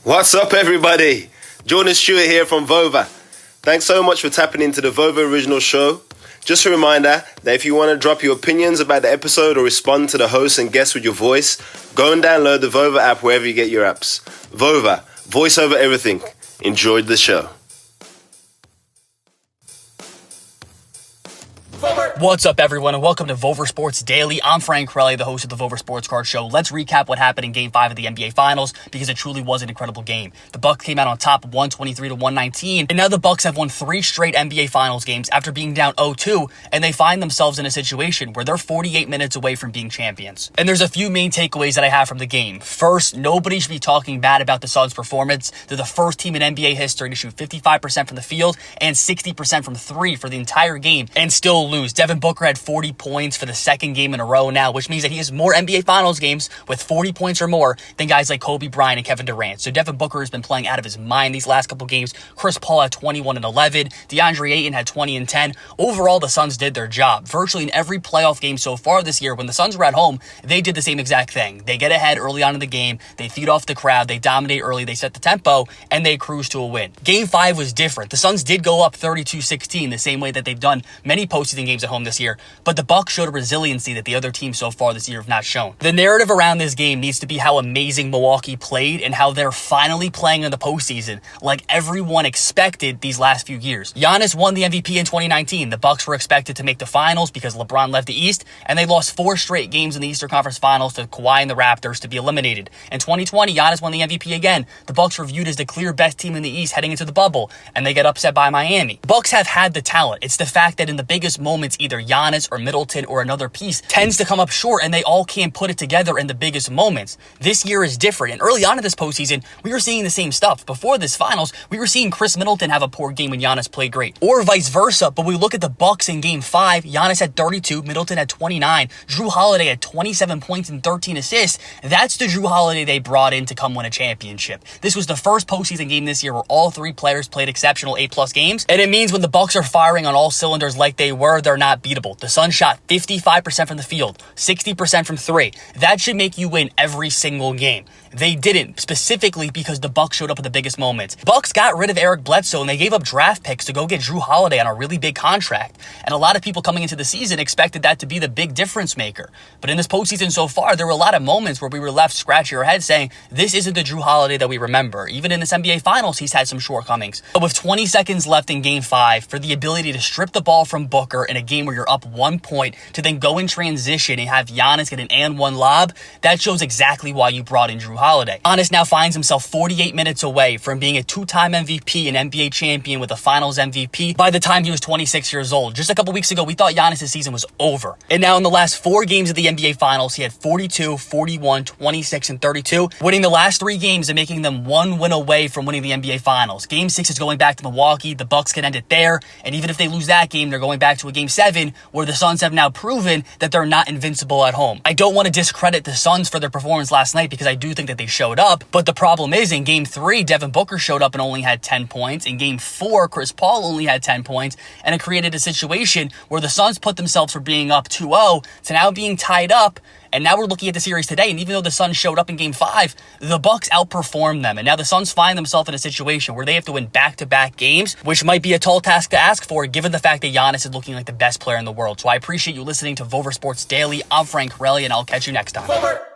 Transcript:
What's up, everybody? Jordan Stewart here from Vover. Thanks so much for tapping into the Vover original show. Just a reminder that if you want to drop your opinions about the episode or respond to the host and guests with your voice, go and download the Vover app wherever you get your apps. Vover, voice over everything. Enjoyed the show. What's up, everyone, and welcome to Vover Sports Daily. I'm Hrelja, the host of the Vover Sports Card Show. Let's recap what happened in Game 5 of the NBA Finals, because it truly was an incredible game. The Bucks came out on top 123-119, and now the Bucks have won 3 straight NBA Finals games after being down 0-2, and they find themselves in a situation where they're 48 minutes away from being champions. And there's a few main takeaways that I have from the game. First, nobody should be talking bad about the Suns' performance. They're the first team in NBA history to shoot 55% from the field and 60% from 3 for the entire game and still lose. Devin Booker had 40 points for the second game in a row now, which means that he has more NBA Finals games with 40 points or more than guys like Kobe Bryant and Kevin Durant. So Devin Booker has been playing out of his mind these last couple games. Chris Paul had 21 and 11. DeAndre Ayton had 20 and 10. Overall, the Suns did their job. Virtually in every playoff game so far this year, when the Suns were at home, they did the same exact thing. They get ahead early on in the game, they feed off the crowd, they dominate early, they set the tempo, and they cruise to a win. Game 5 was different. The Suns did go up 32-16, the same way that they've done many postseason games at home this year, but the Bucks showed a resiliency that the other teams so far this year have not shown. The narrative around this game needs to be how amazing Milwaukee played and how they're finally playing in the postseason like everyone expected these last few years. Giannis won the MVP in 2019. The Bucks were expected to make the finals because LeBron left the East, and they lost 4 straight games in the Eastern Conference Finals to Kawhi and the Raptors to be eliminated. In 2020, Giannis won the MVP again. The Bucks were viewed as the clear best team in the East heading into the bubble, and they get upset by Miami. Bucks have had the talent. It's the fact that in the biggest moments, either Giannis or Middleton or another piece tends to come up short, and they all can't put it together in the biggest moments. This year is different, and early on in this postseason, we were seeing the same stuff. Before this finals, we were seeing Chris Middleton have a poor game when Giannis played great, or vice versa. But we look at the Bucks in Game 5, Giannis had 32, Middleton had 29, Hrelja had 27 points and 13 assists. That's the Hrelja they brought in to come win a championship. This was the first postseason game this year where all 3 players played exceptional A+ games, and it means when the Bucks are firing on all cylinders like they were, they're not beatable. The Suns shot 55% from the field, 60% from 3. That should make you win every single game. They didn't, specifically because the Bucks showed up at the biggest moments. Bucks got rid of Eric Bledsoe, and they gave up draft picks to go get Hrelja on a really big contract. And a lot of people coming into the season expected that to be the big difference maker. But in this postseason so far, there were a lot of moments where we were left scratching our heads saying, this isn't the Hrelja that we remember. Even in this NBA Finals, he's had some shortcomings. But with 20 seconds left in Game 5, for the ability to strip the ball from Booker in a game where you're up 1 point, to then go in transition and have Giannis get an and one lob, that shows exactly why you brought in Hrelja. Giannis now finds himself 48 minutes away from being a 2-time MVP and NBA champion with a Finals MVP by the time he was 26 years old. Just a couple weeks ago, we thought Giannis' season was over. And now in the last 4 games of the NBA Finals, he had 42, 41, 26, and 32, winning the last 3 games and making them 1 win away from winning the NBA Finals. Game 6 is going back to Milwaukee. The Bucks can end it there. And even if they lose that game, they're going back to a Game 7 where the Suns have now proven that they're not invincible at home. I don't want to discredit the Suns for their performance last night because I do think that they showed up, but the problem is in Game 3, Devin Booker showed up and only had 10 points. In Game 4, Chris Paul only had 10 points, and it created a situation where the Suns put themselves from being up 2-0 to now being tied up. And now we're looking at the series today, and even though the Suns showed up in Game 5, the Bucks outperformed them. And now the Suns find themselves in a situation where they have to win back-to-back games, which might be a tall task to ask for, given the fact that Giannis is looking like the best player in the world. So I appreciate you listening to Vover Sports Daily. I'm Hrelja, and I'll catch you next time. Vover.